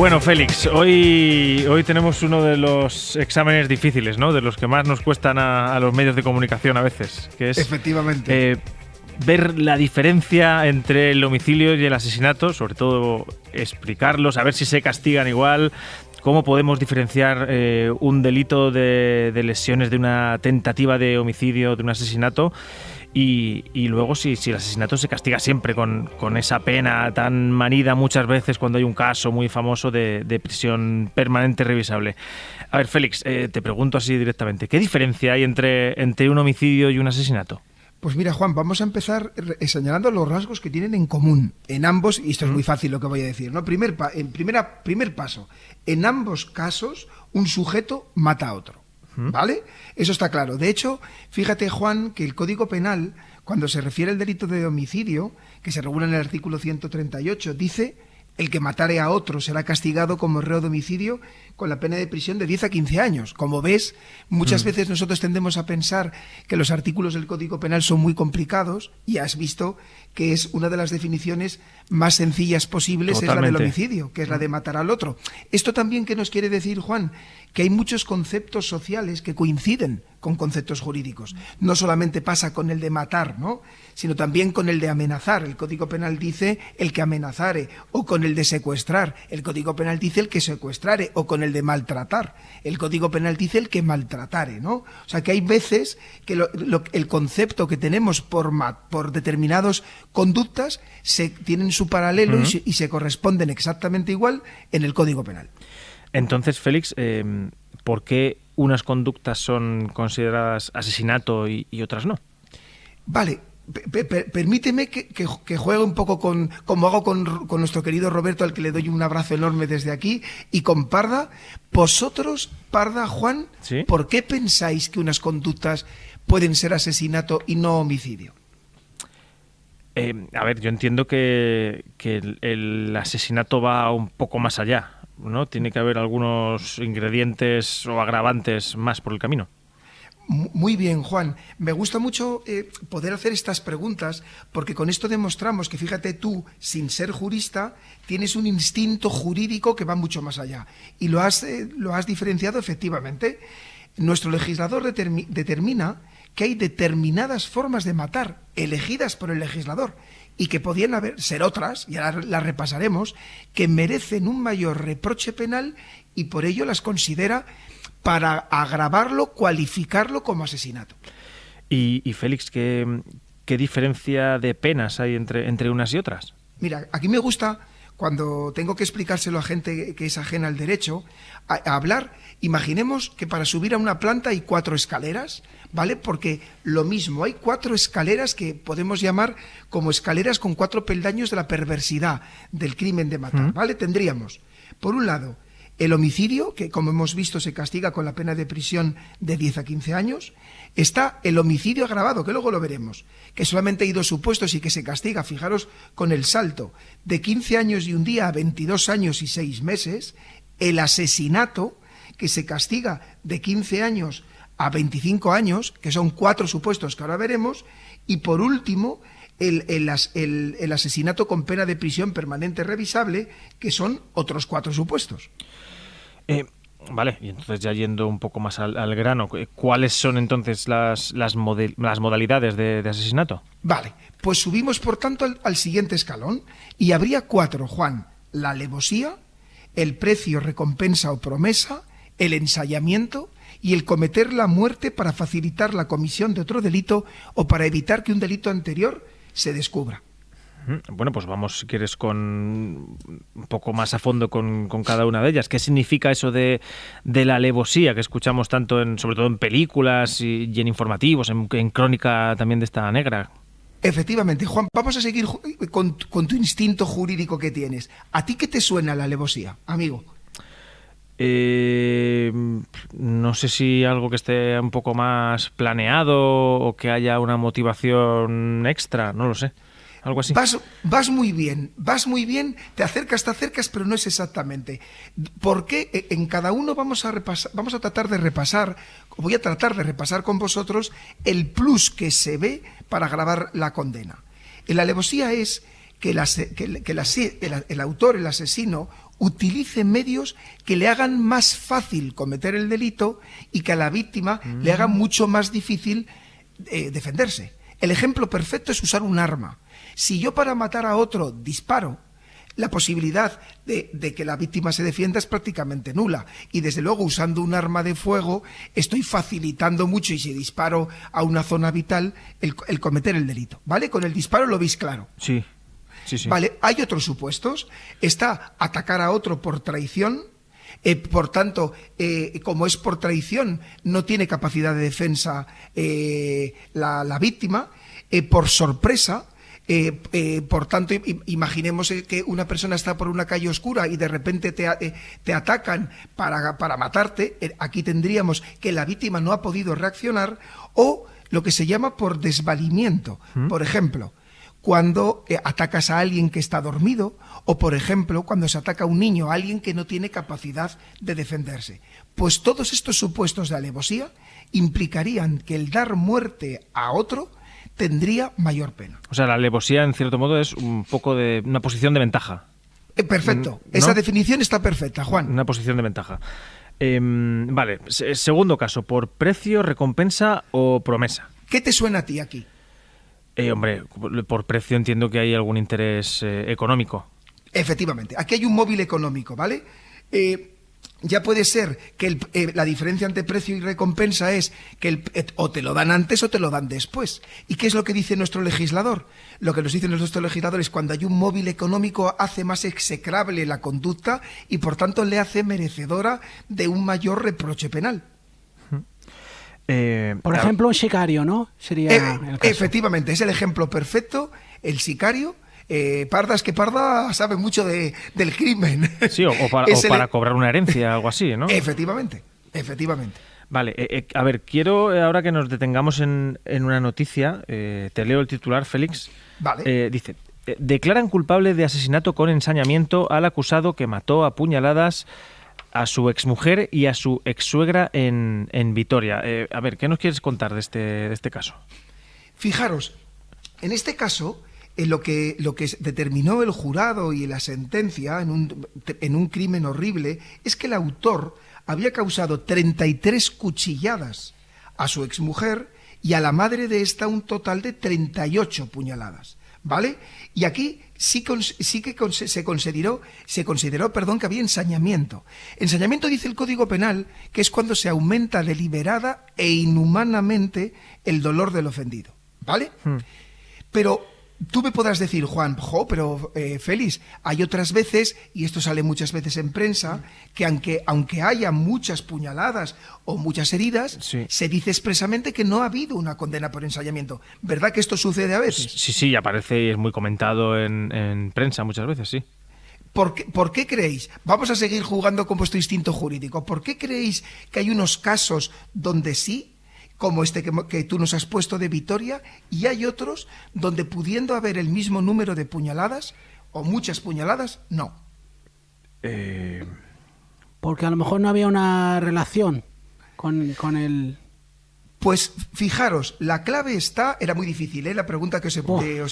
Bueno, Félix, hoy tenemos uno de los exámenes difíciles, ¿no? De los que más nos cuestan a los medios de comunicación a veces, que es efectivamente ver la diferencia entre el homicidio y el asesinato, sobre todo explicarlos, a ver si se castigan igual, cómo podemos diferenciar un delito de lesiones de una tentativa de homicidio, de un asesinato. Y luego si el asesinato se castiga siempre con esa pena tan manida muchas veces cuando hay un caso muy famoso de prisión permanente revisable. A ver, Félix, te pregunto así directamente, ¿qué diferencia hay entre un homicidio y un asesinato? Pues mira, Juan, vamos a empezar señalando los rasgos que tienen en común en ambos, y esto es muy fácil lo que voy a decir, ¿no? Primer paso, en ambos casos un sujeto mata a otro. ¿Vale? Eso está claro. De hecho, fíjate, Juan, que el Código Penal, cuando se refiere al delito de homicidio, que se regula en el artículo 138, dice: el que matare a otro será castigado como reo de homicidio con la pena de prisión de 10 a 15 años. Como ves, muchas veces nosotros tendemos a pensar que los artículos del Código Penal son muy complicados, y has visto que es una de las definiciones más sencillas posibles. Totalmente. Es la del homicidio, que es la de matar al otro. Esto también, ¿qué nos quiere decir, Juan? Que hay muchos conceptos sociales que coinciden con conceptos jurídicos. No solamente pasa con el de matar, ¿no?, sino también con el de amenazar. El Código Penal dice el que amenazare, o con el de secuestrar. El Código Penal dice el que secuestrare, o con el de maltratar. El Código Penal dice el que maltratare, ¿no? O sea, que hay veces que el concepto que tenemos por determinadas conductas tienen su paralelo y se corresponden exactamente igual en el Código Penal. Entonces, Félix, ¿por qué unas conductas son consideradas asesinato y otras no? Vale, permíteme que juegue un poco como hago con nuestro querido Roberto, al que le doy un abrazo enorme desde aquí, y con Parda. Vosotros, Parda, Juan, ¿sí?, ¿por qué pensáis que unas conductas pueden ser asesinato y no homicidio? A ver, yo entiendo que el asesinato va un poco más allá, ¿no? Tiene que haber algunos ingredientes o agravantes más por el camino. Muy bien, Juan. Me gusta mucho poder hacer estas preguntas, porque con esto demostramos que, fíjate tú, sin ser jurista, tienes un instinto jurídico que va mucho más allá. Y lo has diferenciado efectivamente. Nuestro legislador determina que hay determinadas formas de matar elegidas por el legislador, y que podían ser otras, y ahora las repasaremos, que merecen un mayor reproche penal, y por ello las considera para agravarlo, cualificarlo como asesinato. Y Félix, ¿qué diferencia de penas hay entre unas y otras? Mira, aquí me gusta, cuando tengo que explicárselo a gente que es ajena al derecho, a hablar. Imaginemos que para subir a una planta hay 4 escaleras, ¿vale? Porque lo mismo, hay 4 escaleras que podemos llamar como escaleras con 4 peldaños de la perversidad del crimen de matar, ¿vale? Tendríamos, por un lado, el homicidio, que como hemos visto se castiga con la pena de prisión de 10 a 15 años. Está el homicidio agravado, que luego lo veremos, que solamente hay 2 supuestos y que se castiga, fijaros, con el salto de 15 años y un día a 22 años y 6 meses. El asesinato, que se castiga de 15 años a 25 años, que son 4 supuestos que ahora veremos. Y por último, el asesinato con pena de prisión permanente revisable, que son otros 4 supuestos. Vale, y entonces, ya yendo un poco más al grano, ¿cuáles son entonces las modalidades de asesinato? Vale, pues subimos por tanto al siguiente escalón, y habría 4, Juan: la alevosía, el precio, recompensa o promesa, el ensayamiento y el cometer la muerte para facilitar la comisión de otro delito o para evitar que un delito anterior se descubra. Bueno, pues vamos, si quieres, con un poco más a fondo con cada una de ellas. ¿Qué significa eso de la alevosía que escuchamos tanto, sobre todo en películas y en informativos, en crónica también de esta negra? Efectivamente, Juan, vamos a seguir con tu instinto jurídico que tienes. ¿A ti qué te suena la alevosía, amigo? No sé si algo que esté un poco más planeado o que haya una motivación extra, no lo sé. Algo así. Vas muy bien, te acercas, pero no es exactamente. Porque en cada uno voy a tratar de repasar con vosotros el plus que se ve para agravar la condena. En la alevosía es que el autor, el asesino, utilice medios que le hagan más fácil cometer el delito y que a la víctima le hagan mucho más difícil defenderse. El ejemplo perfecto es usar un arma. Si yo para matar a otro disparo, la posibilidad de que la víctima se defienda es prácticamente nula. Y desde luego, usando un arma de fuego, estoy facilitando mucho, y si disparo a una zona vital, el cometer el delito. ¿Vale? Con el disparo lo veis claro. Sí, sí, sí. Vale, hay otros supuestos. Está atacar a otro por traición. Por tanto, como es por traición, no tiene capacidad de defensa la víctima. Por sorpresa. Por tanto, imaginemos que una persona está por una calle oscura y de repente te atacan para matarte. Aquí tendríamos que la víctima no ha podido reaccionar, o lo que se llama por desvalimiento. Por ejemplo, cuando atacas a alguien que está dormido, o por ejemplo, cuando se ataca a un niño, a alguien que no tiene capacidad de defenderse. Pues todos estos supuestos de alevosía implicarían que el dar muerte a otro tendría mayor pena. O sea, la alevosía, en cierto modo, es un poco de una posición de ventaja. Perfecto. ¿No? Esa definición está perfecta, Juan. Una posición de ventaja. Vale, segundo caso, ¿por precio, recompensa o promesa? ¿Qué te suena a ti aquí? Hombre, por precio entiendo que hay algún interés económico. Efectivamente. Aquí hay un móvil económico, ¿vale? Ya puede ser que la diferencia entre precio y recompensa es que o te lo dan antes o te lo dan después. ¿Y qué es lo que dice nuestro legislador? Lo que nos dice nuestro legislador es: cuando hay un móvil económico, hace más execrable la conducta y por tanto le hace merecedora de un mayor reproche penal. Por ejemplo, un sicario, ¿no? Sería el caso. Efectivamente, es el ejemplo perfecto, el sicario. Parda sabe mucho del crimen. Sí, o para cobrar una herencia, algo así, ¿no? Efectivamente. Vale, a ver, quiero ahora que nos detengamos en una noticia, te leo el titular, Félix. Vale. Dice: declaran culpable de asesinato con ensañamiento al acusado que mató a puñaladas a su exmujer y a su exsuegra en Vitoria. A ver, ¿qué nos quieres contar de este caso? Fijaros, en este caso, lo que determinó el jurado y la sentencia en un crimen horrible es que el autor había causado 33 cuchilladas a su exmujer y a la madre de esta un total de 38 puñaladas, ¿vale? Y aquí sí que se consideró que había ensañamiento. Ensañamiento, dice el Código Penal, que es cuando se aumenta deliberada e inhumanamente el dolor del ofendido, ¿vale? Pero tú me podrás decir, Juan, pero Félix, hay otras veces, y esto sale muchas veces en prensa, que aunque haya muchas puñaladas o muchas heridas, sí, se dice expresamente que no ha habido una condena por ensañamiento. ¿Verdad que esto sucede a veces? Sí, aparece y es muy comentado en prensa muchas veces, sí. ¿Por qué creéis? Vamos a seguir jugando con vuestro instinto jurídico. ¿Por qué creéis que hay unos casos donde sí, como este que tú nos has puesto de Vitoria, y hay otros donde, pudiendo haber el mismo número de puñaladas o muchas puñaladas, no? Porque a lo mejor no había una relación con el... Pues fijaros, la clave era muy difícil, la pregunta que os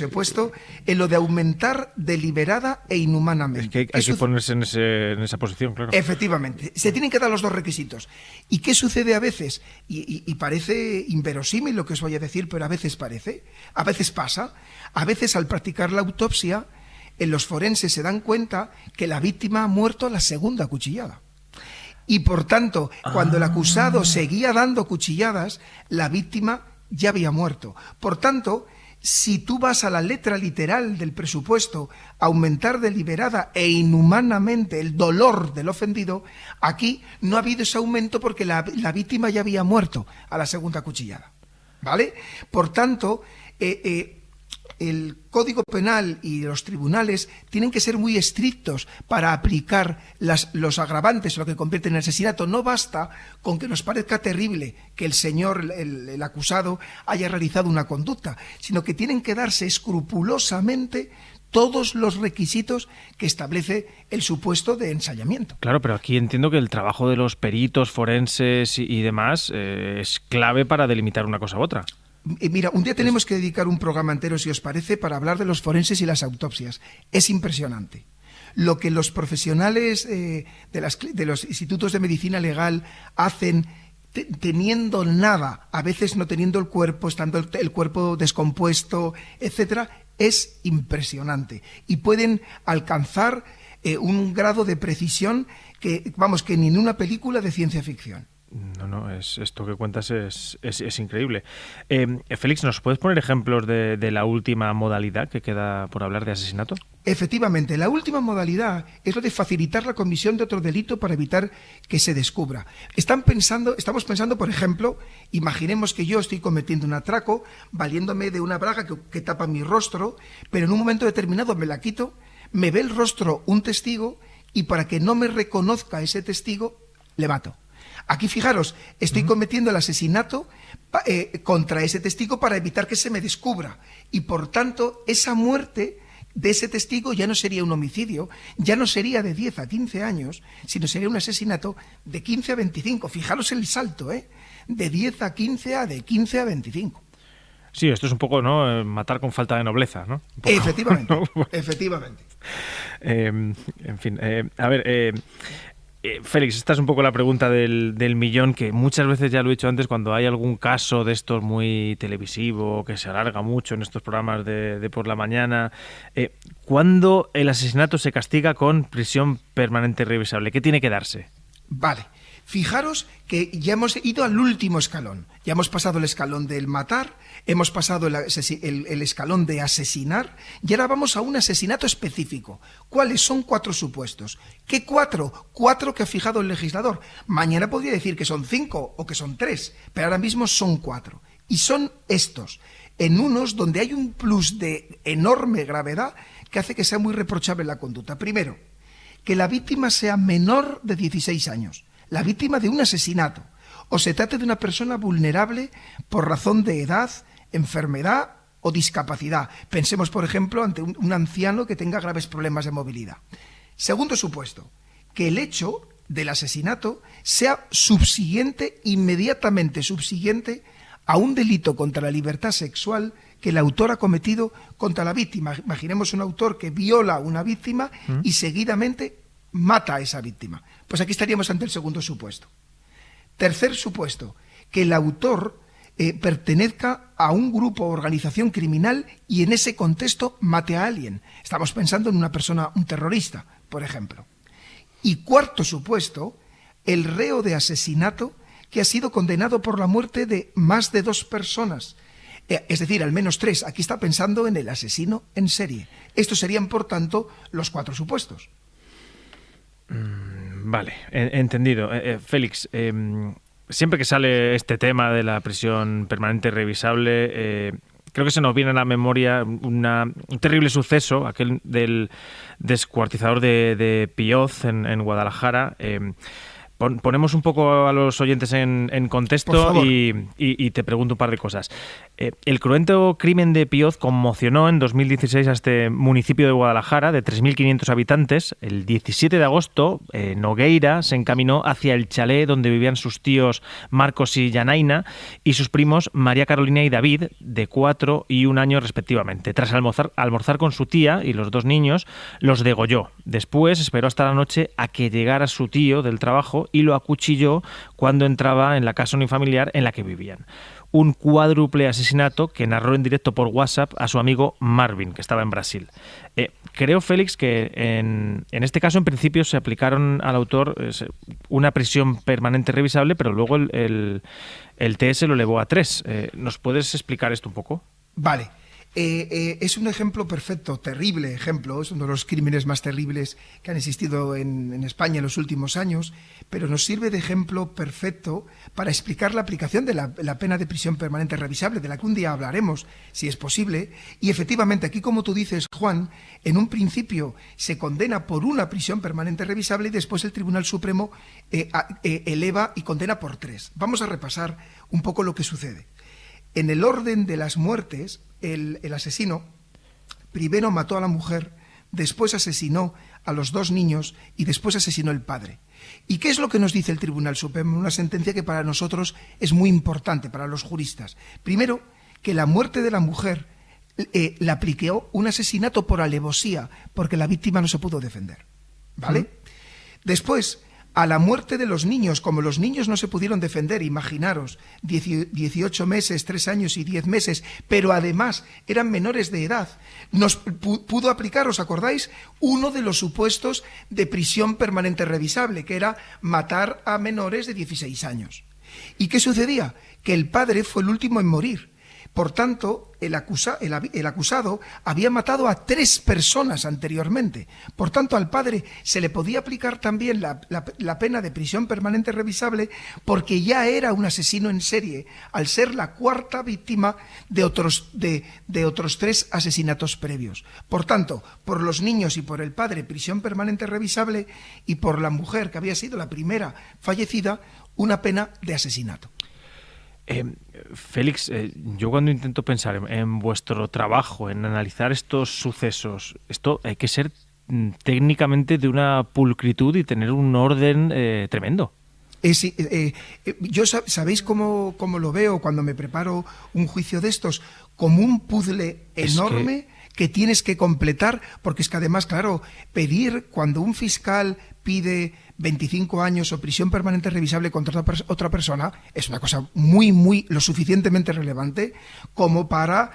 he puesto, en lo de aumentar deliberada e inhumanamente. Es que hay que ponerse en esa posición, claro. Efectivamente, se tienen que dar los dos requisitos. ¿Y qué sucede a veces? Y parece inverosímil lo que os voy a decir, pero a veces pasa. A veces, al practicar la autopsia, los forenses se dan cuenta que la víctima ha muerto a la segunda cuchillada. Y por tanto, cuando el acusado seguía dando cuchilladas, la víctima ya había muerto. Por tanto, si tú vas a la letra literal del presupuesto, aumentar deliberada e inhumanamente el dolor del ofendido, aquí no ha habido ese aumento porque la víctima ya había muerto a la segunda cuchillada, ¿vale? Por tanto, el Código Penal y los tribunales tienen que ser muy estrictos para aplicar los agravantes, lo que convierte en asesinato. No basta con que nos parezca terrible que el señor, el acusado, haya realizado una conducta, sino que tienen que darse escrupulosamente todos los requisitos que establece el supuesto de ensañamiento. Claro, pero aquí entiendo que el trabajo de los peritos forenses y demás es clave para delimitar una cosa u otra. Mira, un día tenemos que dedicar un programa entero, si os parece, para hablar de los forenses y las autopsias. Es impresionante. lo que los profesionales de los institutos de medicina legal hacen teniendo nada, a veces no teniendo el cuerpo, estando el cuerpo descompuesto, etcétera, es impresionante. Y pueden alcanzar un grado de precisión que, vamos, que ni en una película de ciencia ficción. No, esto que cuentas es increíble. Félix, ¿nos puedes poner ejemplos de la última modalidad que queda por hablar de asesinato? Efectivamente, la última modalidad es lo de facilitar la comisión de otro delito para evitar que se descubra. Estamos pensando, por ejemplo, imaginemos que yo estoy cometiendo un atraco valiéndome de una braga que tapa mi rostro, pero en un momento determinado me la quito, me ve el rostro un testigo y para que no me reconozca ese testigo, le mato. Aquí, fijaros, estoy cometiendo el asesinato contra ese testigo para evitar que se me descubra. Y, por tanto, esa muerte de ese testigo ya no sería un homicidio, ya no sería de 10 a 15 años, sino sería un asesinato de 15 a 25. Fijaros el salto, de 10 a 15 a de 15 a 25. Sí, esto es un poco, ¿no? Matar con falta de nobleza, ¿no? Poco, efectivamente, ¿no? Efectivamente. En fin, a ver... Félix, esta es un poco la pregunta del millón, que muchas veces ya lo he dicho antes, cuando hay algún caso de estos muy televisivo, que se alarga mucho en estos programas de por la mañana, ¿cuándo el asesinato se castiga con prisión permanente revisable? ¿Qué tiene que darse? Vale. Fijaros que ya hemos ido al último escalón. Ya hemos pasado el escalón del matar, hemos pasado el escalón de asesinar y ahora vamos a un asesinato específico. ¿Cuáles son 4 supuestos? ¿Qué 4? 4 que ha fijado el legislador. Mañana podría decir que son 5 o que son 3, pero ahora mismo son 4. Y son estos, en unos donde hay un plus de enorme gravedad que hace que sea muy reprochable la conducta. Primero, que la víctima sea menor de 16 años. La víctima de un asesinato, o se trate de una persona vulnerable por razón de edad, enfermedad o discapacidad. Pensemos, por ejemplo, ante un anciano que tenga graves problemas de movilidad. Segundo supuesto, que el hecho del asesinato sea inmediatamente subsiguiente a un delito contra la libertad sexual que el autor ha cometido contra la víctima. Imaginemos un autor que viola a una víctima y seguidamente mata a esa víctima. Pues aquí estaríamos ante el segundo supuesto. Tercer supuesto, que el autor pertenezca a un grupo o organización criminal y en ese contexto mate a alguien. Estamos pensando en una persona, un terrorista, por ejemplo. Y cuarto supuesto, el reo de asesinato que ha sido condenado por la muerte de más de 2 personas. Es decir, al menos 3. Aquí está pensando en el asesino en serie. Estos serían, por tanto, los 4 supuestos. Vale, entendido. Félix, siempre que sale este tema de la prisión permanente revisable, creo que se nos viene a la memoria un terrible suceso, aquel del descuartizador de Pioz en Guadalajara. Ponemos un poco a los oyentes en contexto y te pregunto un par de cosas. El cruento crimen de Pioz conmocionó en 2016 a este municipio de Guadalajara de 3.500 habitantes. El 17 de agosto, Nogueira se encaminó hacia el chalet donde vivían sus tíos Marcos y Yanaina y sus primos María Carolina y David, de 4 y 1 año respectivamente. Tras almorzar con su tía y los 2 niños, los degolló. Después esperó hasta la noche a que llegara su tío del trabajo y lo acuchilló cuando entraba en la casa unifamiliar en la que vivían. Un cuádruple asesinato que narró en directo por WhatsApp a su amigo Marvin, que estaba en Brasil. Creo, Félix, que en este caso en principio se aplicaron al autor una prisión permanente revisable, pero luego el TS lo elevó a 3. ¿Nos puedes explicar esto un poco? Vale. Es un ejemplo perfecto, terrible ejemplo, es uno de los crímenes más terribles que han existido en España en los últimos años, pero nos sirve de ejemplo perfecto para explicar la aplicación de la pena de prisión permanente revisable, de la que un día hablaremos, si es posible. Y efectivamente, aquí, como tú dices, Juan, en un principio se condena por una prisión permanente revisable y después el Tribunal Supremo eleva y condena por 3. Vamos a repasar un poco lo que sucede. En el orden de las muertes, el asesino primero mató a la mujer, después asesinó a los 2 niños y después asesinó al padre. ¿Y qué es lo que nos dice el Tribunal Supremo? Una sentencia que para nosotros es muy importante, para los juristas. Primero, que la muerte de la mujer le aplicó un asesinato por alevosía, porque la víctima no se pudo defender, ¿vale? Después, a la muerte de los niños, como los niños no se pudieron defender, imaginaros, 18 meses, 3 años y 10 meses, pero además eran menores de edad, nos pudo aplicar, ¿os acordáis?, uno de los supuestos de prisión permanente revisable, que era matar a menores de 16 años. ¿Y qué sucedía? Que el padre fue el último en morir. Por tanto, el acusado había matado a 3 personas anteriormente. Por tanto, al padre se le podía aplicar también la pena de prisión permanente revisable, porque ya era un asesino en serie, al ser la 4ª víctima de otros 3 asesinatos previos. Por tanto, por los niños y por el padre, prisión permanente revisable, y por la mujer, que había sido la primera fallecida, una pena de asesinato. Félix, yo cuando intento pensar en vuestro trabajo, en analizar estos sucesos, esto hay que ser técnicamente de una pulcritud y tener un orden tremendo. Yo ¿sabéis cómo lo veo cuando me preparo un juicio de estos? Como un puzzle enorme que tienes que completar, porque es que además, claro, pedir cuando un fiscal pide 25 años o prisión permanente revisable contra otra persona es una cosa muy lo suficientemente relevante como para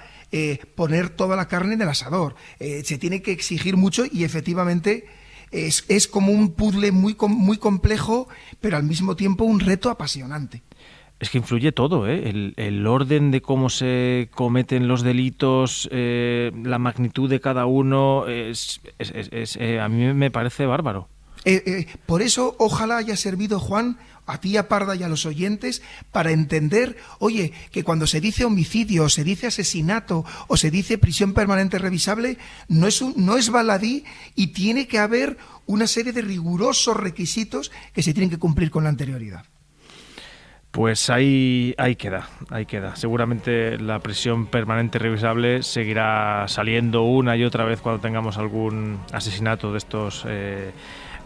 poner toda la carne en el asador. Se tiene que exigir mucho y efectivamente es como un puzzle muy complejo, pero al mismo tiempo un reto apasionante. Es que influye todo, ¿eh? El orden de cómo se cometen los delitos, la magnitud de cada uno, a mí me parece bárbaro. Por eso, ojalá haya servido, Juan, a ti, a Parda y a los oyentes, para entender, oye, que cuando se dice homicidio, o se dice asesinato, o se dice prisión permanente revisable, no es baladí, y tiene que haber una serie de rigurosos requisitos que se tienen que cumplir con la anterioridad. Pues ahí queda. Seguramente la prisión permanente revisable seguirá saliendo una y otra vez cuando tengamos algún asesinato de estos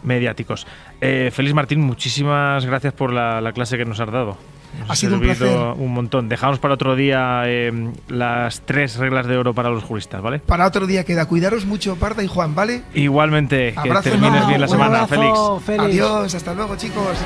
mediáticos. Félix Martín, muchísimas gracias por la clase que nos has dado. Ha sido un placer. Un montón. Dejamos para otro día las 3 reglas de oro para los juristas, ¿vale? Para otro día queda. Cuidaros mucho, Parda y Juan, ¿vale? Igualmente. Abrazo, que termines bien la semana, Félix. Félix. Adiós, hasta luego, chicos.